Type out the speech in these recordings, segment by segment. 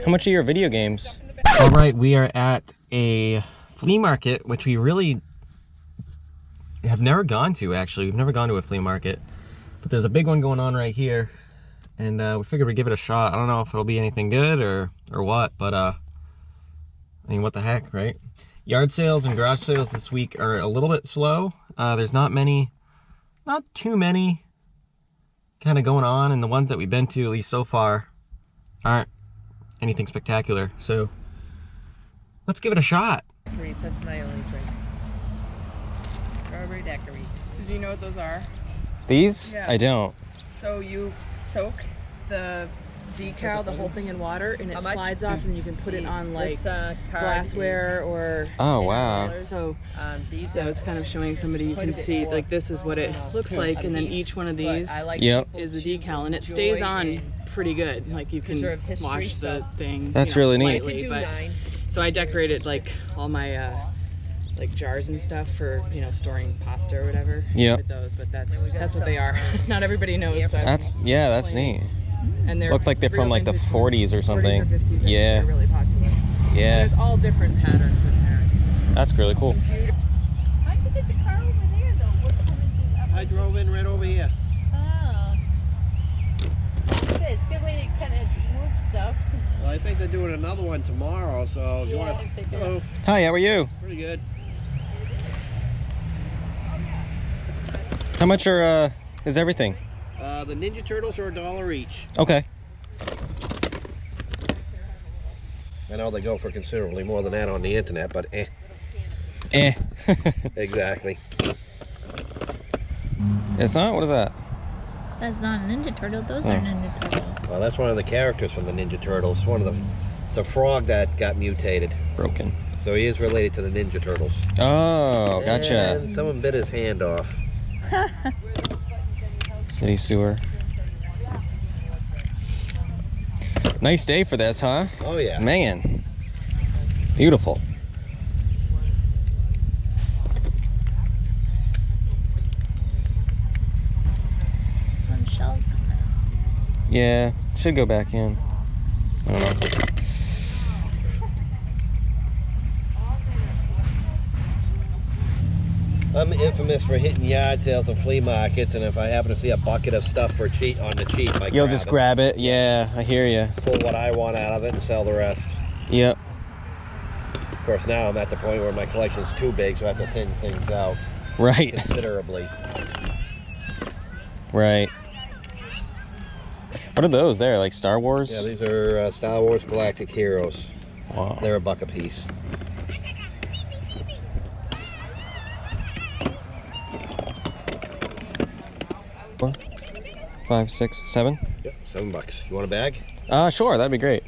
How much are your video games? All right, we are at a flea market, which we really have never gone to, actually. We've never gone to a flea market, but there's a big one going on right here, and we figured we'd give it a shot. I don't know if it'll be anything good or what, but I mean, what the heck, right? Yard sales and garage sales this week are a little bit slow. There's not too many kind of going on, and the ones that we've been to, at least so far, aren't anything spectacular. So let's give it a shot. That's my only drink. Strawberry daiquiris. Did you know what those are? These? Yeah. I don't. So you soak the decal, the whole thing in water, and it slides off, and you can put it on like glassware or. Oh wow! So it's kind of showing somebody. You can see like this is what it looks like, and then each one of these is the decal, and it stays on pretty good. Like you can wash the thing. That's really neat. Lightly, but, so I decorated like all my like jars and stuff for storing pasta or whatever. Yeah. Those, but that's what they are. Not everybody knows. So that's neat. And they look like they're from like the 40s or something. 40s or 50s, yeah. They're really popular. Yeah. There's all different patterns in there. That's really cool. How'd you get the car over there though? What's coming through? I drove in right over here. Oh. It's a good way to kind of move stuff. Well, I think they're doing another one tomorrow, so if you want to... Hello. Hi, how are you? Pretty good. How much is everything? The Ninja Turtles are $1 each. Okay. I know they go for considerably more than that on the internet, but eh. Eh. Exactly. It's not? What is that? That's not a Ninja Turtle. Those are Ninja Turtles. Well, that's one of the characters from the Ninja Turtles. One of them. It's a frog that got mutated. Broken. So he is related to the Ninja Turtles. Oh, gotcha. And someone bit his hand off. City sewer. Nice day for this, huh? Oh, yeah. Man. Beautiful. Some shells coming out. Yeah, should go back in. I don't know. I'm infamous for hitting yard sales and flea markets, and if I happen to see a bucket of stuff for cheap on the cheap, You'll just grab it. Yeah, I hear you. Pull what I want out of it and sell the rest. Yep. Of course, now I'm at the point where my collection's too big, so I have to thin things out Right. considerably. Right. What are those there? Like Star Wars? Yeah, these are Star Wars Galactic Heroes. Wow. They're $1 a piece. Four, 5, 6, 7? Yep, $7. You want a bag? Sure, that'd be great.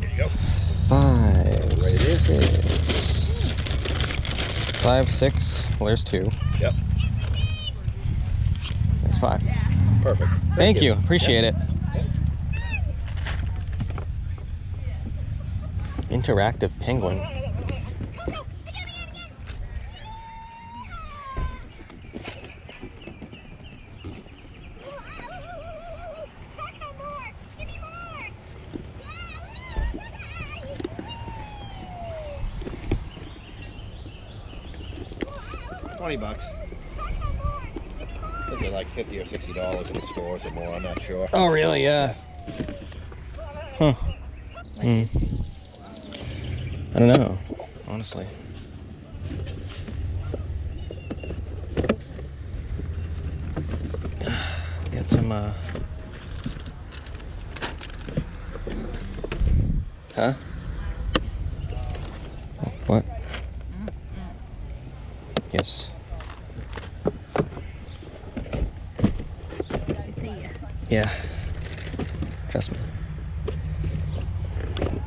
There you go. 5, Right here. 6. 5, 6. Well, there's 2. Yep. There's 5. Perfect. Thank you. Appreciate it. Interactive penguin. $20. I think they're like $50 or $60 in the stores or more. I'm not sure. Oh, really? Yeah. Huh. Hmm. I don't know, honestly. Get some, Huh? What? Yes. I see you. Yeah. Trust me.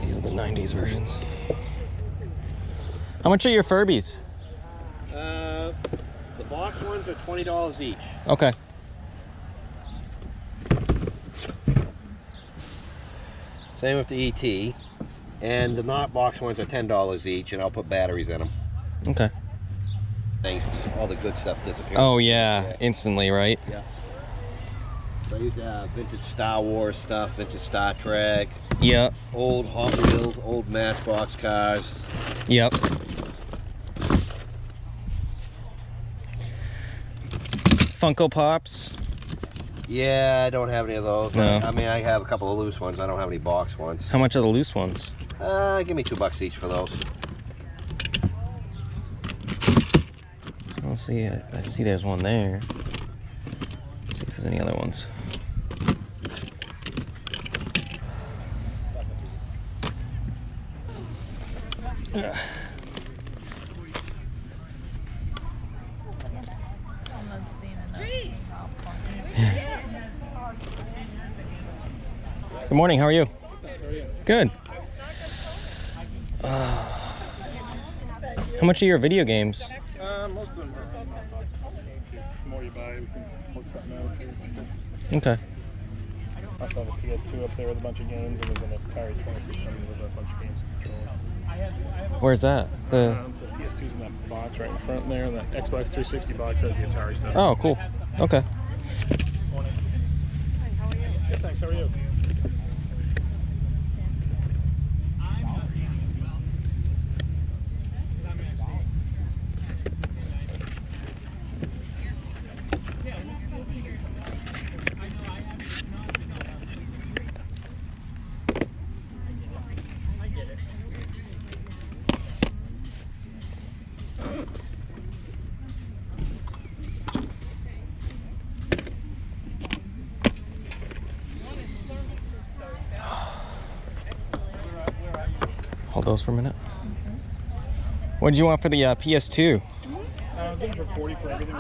These are the 90s versions. How much are your Furbies? The box ones are $20 each. Okay. Same with the ET. And the not box ones are $10 each, and I'll put batteries in them. Okay. Thanks. all the good stuff disappears. Oh yeah, instantly, right? Yeah. So I used to have vintage Star Wars stuff, vintage Star Trek. Yep. Old Hot Wheels, old Matchbox cars. Yep. Funko Pops. Yeah, I don't have any of those. No. I mean, I have a couple of loose ones. I don't have any box ones. How much are the loose ones? Give me $2 each for those. I'll see. I see there's one there. Let's see if there's any other ones. Good morning, how are you? Good. How much are your video games? Most of them are $5. The more you buy, we can work something out if you're interested. Okay. I also have a PS2 up there with a bunch of games, and there's an Atari 2600 with a bunch of games to control. Where's that? The PS2's in that box right in front there, and the Xbox 360 box has the Atari stuff. Oh, cool. Okay. Morning. How are you? Good, thanks. How are you? Hold those for a minute. What did you want for the PS2? I was looking for 40 for everything.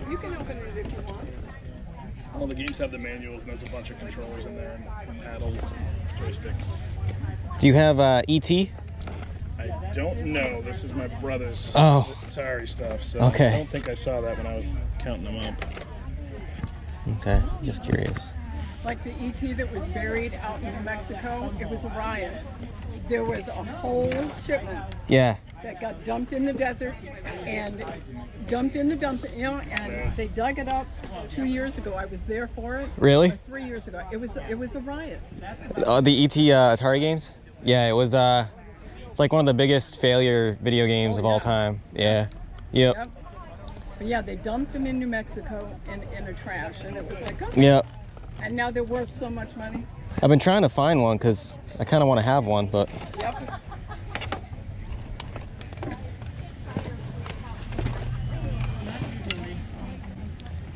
You can open it if you want. All the games have the manuals, and there's a bunch of controllers in there, and paddles, and joysticks. Do you have ET? I don't know. This is my brother's Atari stuff, so Okay. I don't think I saw that when I was counting them up. Okay, just curious. Like the ET that was buried out in New Mexico, it was a riot. There was a whole shipment Yeah. that got dumped in the desert and dumped in the dump, you know, and they dug it up 2 years ago. I was there for it. Really? Or 3 years ago. It was a riot. The ET Atari games? Yeah, it was. It's like one of the biggest failure video games of all time. Yeah. Yep. Yep. But yeah, they dumped them in New Mexico in a trash, and it was like, oh. Yep. And now they're worth so much money. I've been trying to find one because I kind of want to have one, but. Yep.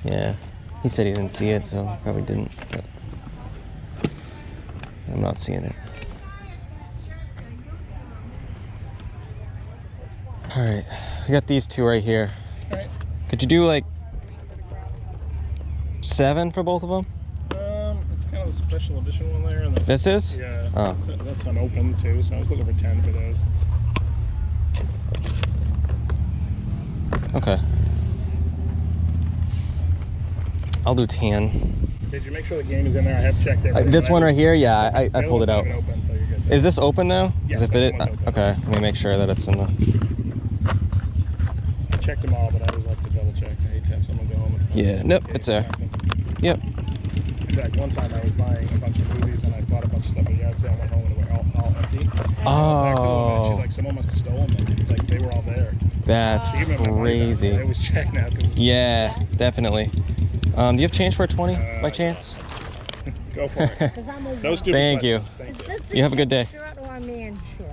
Yeah, he said he didn't see it, so probably didn't. But I'm not seeing it. All right, we got these two right here. All right. Could you do like 7 for both of them? It's kind of a special edition one there. And This is? Yeah. Oh. That's unopened too, so I was looking for 10 for those. Okay. I'll do 10. Did you make sure the game is in there? I have checked everything. This one right here, yeah, I The other pulled it one's out. not even open, so you're good. Is this open though? Yeah, Does it fit it? that one's open. Okay, let me make sure that it's in the. I checked them all, but I always like to double check. I hate to have someone go home and Yeah, nope, it's there. Yep. In fact, one time I was buying a bunch of movies and I bought a bunch of stuff at a yard sale and went home and they were all empty. And I went back to them and she's like, someone must have stolen them. Like, they were all there. That's Even if my money back, crazy. I always check now. 'Cause Yeah, definitely. Do you have change for a 20 by chance? Go for it. Those two. Thank you. Thank you. You have a good day. Shirt or a man shirt?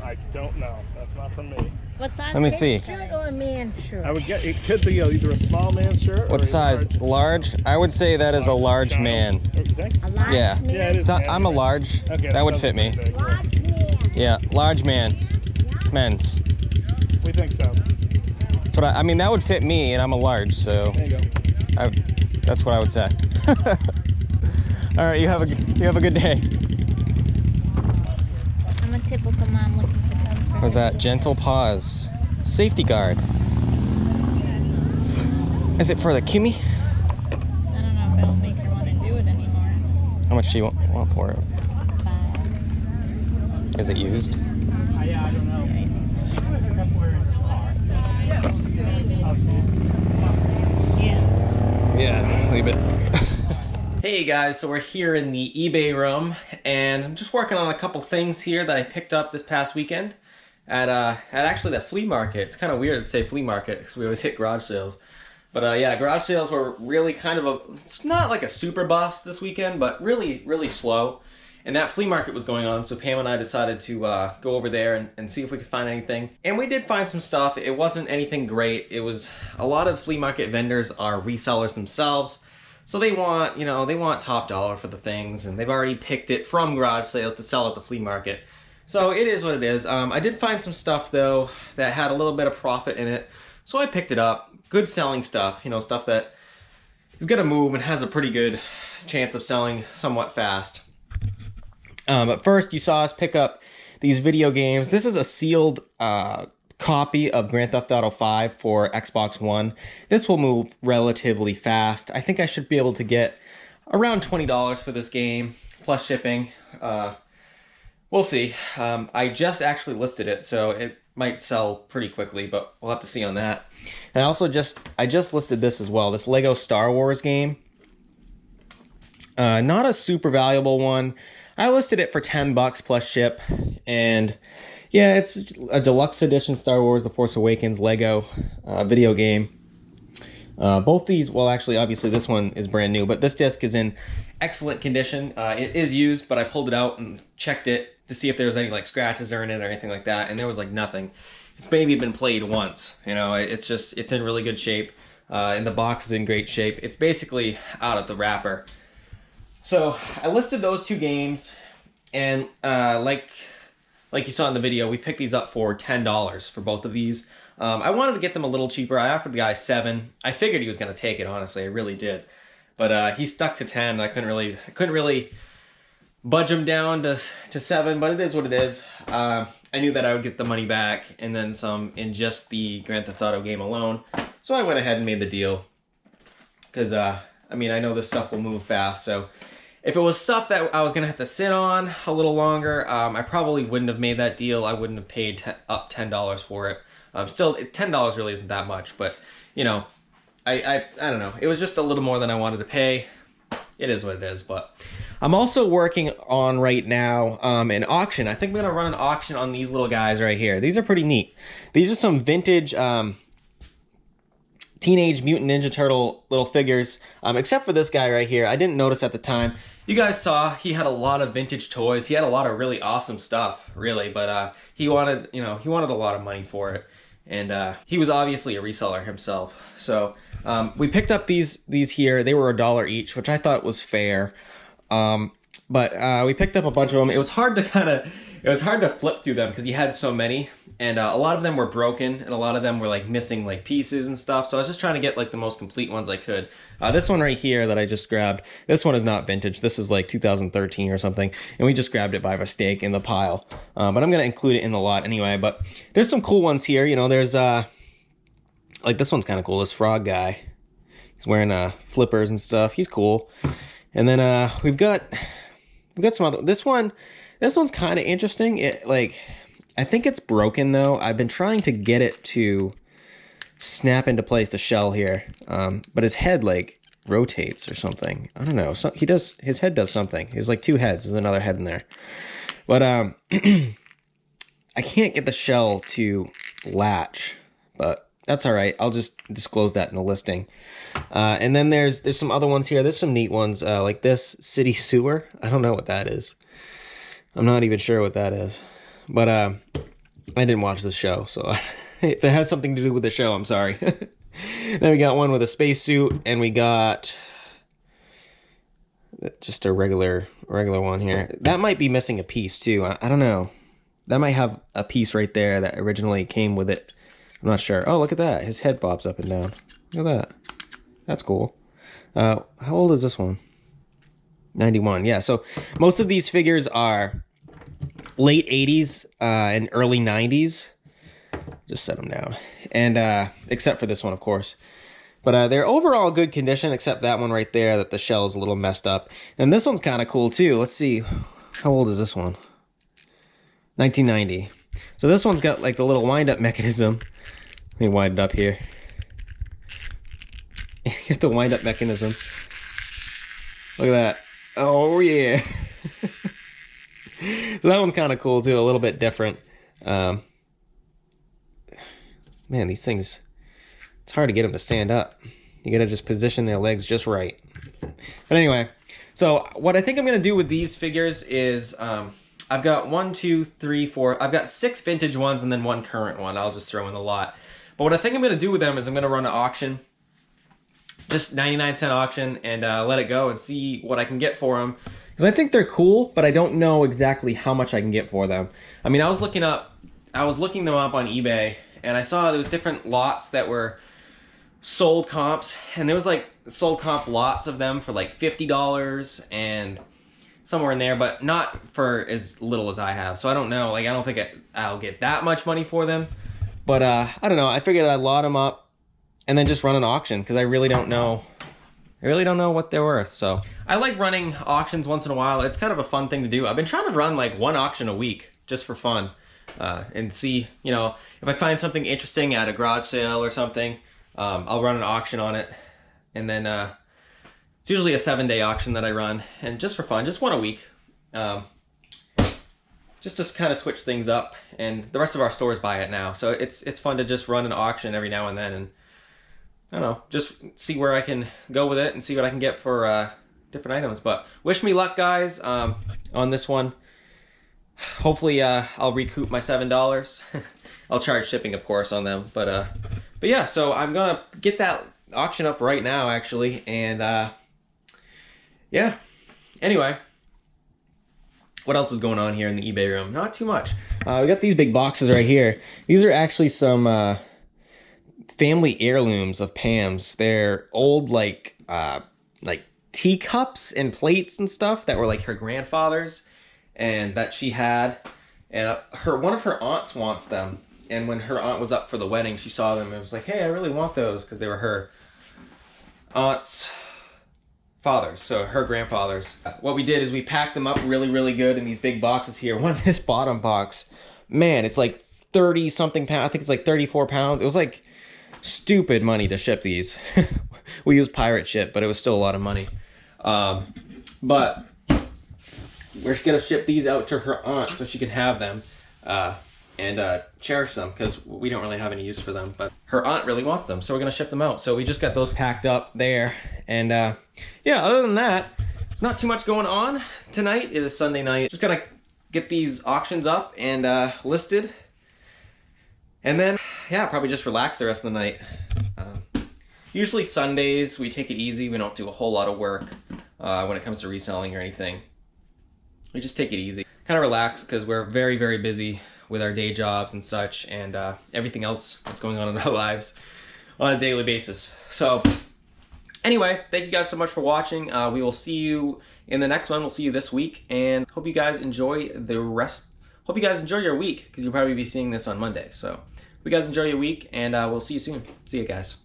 I don't know. That's not from me. What size? Let me see. Shirt or a man shirt? I would get it. Could be either a small man shirt. What or size? A Large? I would say that is a large child. man. Oh, you think? A large Yeah. man? Yeah, it is. So man. I'm a large. Okay, That would doesn't fit me. fit big. Large man. Yeah, large man. Men's. We think so. That's what I mean. That would fit me, and I'm a large, so There you go. that's what I would say. All right, you have a good day. I'm a typical mom looking for something. What's that? Gentle Paws. Safety guard. Is it for the Kimmy? I don't know if it'll make her want to do it anymore. How much do you want for it? 5. Is it used? Yeah, I don't know. Yeah, leave it. Hey guys, so we're here in the eBay room, and I'm just working on a couple things here that I picked up this past weekend at actually the flea market. It's kind of weird to say flea market because we always hit garage sales. But yeah, garage sales were really kind of it's not like a super bust this weekend, but really, really slow. And that flea market was going on, so Pam and I decided to go over there and see if we could find anything. And we did find some stuff. It wasn't anything great. It was a lot of flea market vendors are resellers themselves. So they want, they want top dollar for the things, and they've already picked it from garage sales to sell at the flea market. So it is what it is. I did find some stuff though that had a little bit of profit in it. So I picked it up. Good selling stuff, stuff that is gonna move and has a pretty good chance of selling somewhat fast. But first, you saw us pick up these video games. This is a sealed copy of Grand Theft Auto 5 for Xbox One. This will move relatively fast. I think I should be able to get around $20 for this game, plus shipping. We'll see. I just actually listed it, so it might sell pretty quickly, but we'll have to see on that. And I just listed this as well, this Lego Star Wars game. Not a super valuable one. I listed it for $10 plus ship, and yeah, it's a deluxe edition Star Wars The Force Awakens Lego video game. Both these, well actually obviously this one is brand new, but this disc is in excellent condition. It is used, but I pulled it out and checked it to see if there was any like scratches or in it or anything like that, and there was like nothing. It's maybe been played once, it's in really good shape, and the box is in great shape. It's basically out of the wrapper. So I listed those two games, and like you saw in the video, we picked these up for $10 for both of these. I wanted to get them a little cheaper. I offered the guy $7. I figured he was going to take it, honestly. I really did. But he stuck to $10. I couldn't really budge him down to $7, but it is what it is. I knew that I would get the money back and then some in just the Grand Theft Auto game alone. So I went ahead and made the deal. Because, I know this stuff will move fast, so if it was stuff that I was going to have to sit on a little longer, I probably wouldn't have made that deal. I wouldn't have paid up $10 for it. Still, $10 really isn't that much, but, I don't know. It was just a little more than I wanted to pay. It is what it is, but I'm also working on right now an auction. I think I'm going to run an auction on these little guys right here. These are pretty neat. These are some vintage Teenage Mutant Ninja Turtle little figures, except for this guy right here. I didn't notice at the time. You guys saw he had a lot of vintage toys. He had a lot of really awesome stuff, really, but he wanted a lot of money for it, and he was obviously a reseller himself. So we picked up these here. They were $1 each, which I thought was fair. But we picked up a bunch of them. It was hard to flip through them because he had so many, and a lot of them were broken, and a lot of them were like missing like pieces and stuff. So I was just trying to get like the most complete ones I could. This one right here that I just grabbed, this one is not vintage. This is like 2013 or something, and we just grabbed it by mistake in the pile. But I'm gonna include it in the lot anyway. But there's some cool ones here. There's like this one's kind of cool. This frog guy, he's wearing flippers and stuff. He's cool. And then we've got some other. This one's kind of interesting. I think it's broken though. I've been trying to get it to snap into place, the shell here, but his head like rotates or something. I don't know. So his head does something. There's like two heads. There's another head in there, but I can't get the shell to latch. But that's all right. I'll just disclose that in the listing. And then there's some other ones here. There's some neat ones like this City Sewer. I don't know what that is. I'm not even sure what that is. But I didn't watch the show, so if it has something to do with the show, I'm sorry. Then we got one with a spacesuit, and we got just a regular one here. That might be missing a piece too. I don't know. That might have a piece right there that originally came with it. I'm not sure. Oh, look at that. His head bobs up and down. Look at that. That's cool. How old is this one? 91. Yeah, so most of these figures are late 80s and early 90s. Just set them down. And except for this one, of course. But they're overall good condition, except that one right there that the shell is a little messed up. And this one's kind of cool too. Let's see. How old is this one? 1990. So this one's got like the little wind-up mechanism. Let me wind it up here. Get the wind-up mechanism. Look at that. Oh yeah. So that one's kind of cool too, a little bit different. Man, these things, it's hard to get them to stand up. You gotta just position their legs just right. But anyway, so what I think I'm gonna do with these figures is, I've got 1, 2, 3, 4, I've got 6 vintage ones and then 1 current one. I'll just throw in the lot. But what I think I'm gonna do with them is I'm gonna run an auction, just 99-cent auction, and let it go and see what I can get for them. Because I think they're cool, but I don't know exactly how much I can get for them. I mean, I was looking them up on eBay, and I saw there was different lots that were sold comps, and there was like sold comp lots of them for like $50 and somewhere in there, but not for as little as I have. So I don't know, like I don't think I'll get that much money for them. But I don't know, I figured I'd lot them up and then just run an auction, because I really don't know what they're worth. So I like running auctions once in a while. It's kind of a fun thing to do. I've been trying to run like 1 auction a week just for fun, and see, you know, if I find something interesting at a garage sale or something, I'll run an auction on it. And then it's usually a 7-day auction that I run, and just for fun, just 1 a week, just to kind of switch things up. And the rest of our stores buy it now, so it's fun to just run an auction every now and then, and I don't know, just see where I can go with it and see what I can get for different items. But wish me luck, guys, on this one. Hopefully I'll recoup my $7. I'll charge shipping, of course, on them. But yeah, so I'm gonna get that auction up right now, actually, and yeah. Anyway, what else is going on here in the eBay room? Not too much. We got these big boxes right here. These are actually some family heirlooms of Pam's. They're old like teacups and plates and stuff that were like her grandfather's and that she had, and one of her aunts wants them. And when her aunt was up for the wedding, she saw them and was like, hey, I really want those, because they were her aunt's fathers, so her grandfathers. What we did is we packed them up really, really good in these big boxes here. One of this bottom box, man, it's like 30 something pounds. I think it's like 34 pounds. It was like stupid money to ship these. We used pirate ship, but it was still a lot of money. But we're gonna ship these out to her aunt so she can have them and cherish them, because we don't really have any use for them, but her aunt really wants them, so we're gonna ship them out. So we just got those packed up there, and yeah, other than that, there's not too much going on tonight. It is Sunday night. Just gonna get these auctions up and listed, and then yeah, probably just relax the rest of the night. Usually Sundays we take it easy. We don't do a whole lot of work when it comes to reselling or anything. We just take it easy, kind of relax, because we're very, very busy with our day jobs and such, and everything else that's going on in our lives on a daily basis. So anyway, thank you guys so much for watching. We will see you in the next one. We'll see you this week, and hope you guys enjoy the rest. Hope you guys enjoy your week, because you'll probably be seeing this on Monday. So hope you guys enjoy your week, and we'll see you soon. See you guys.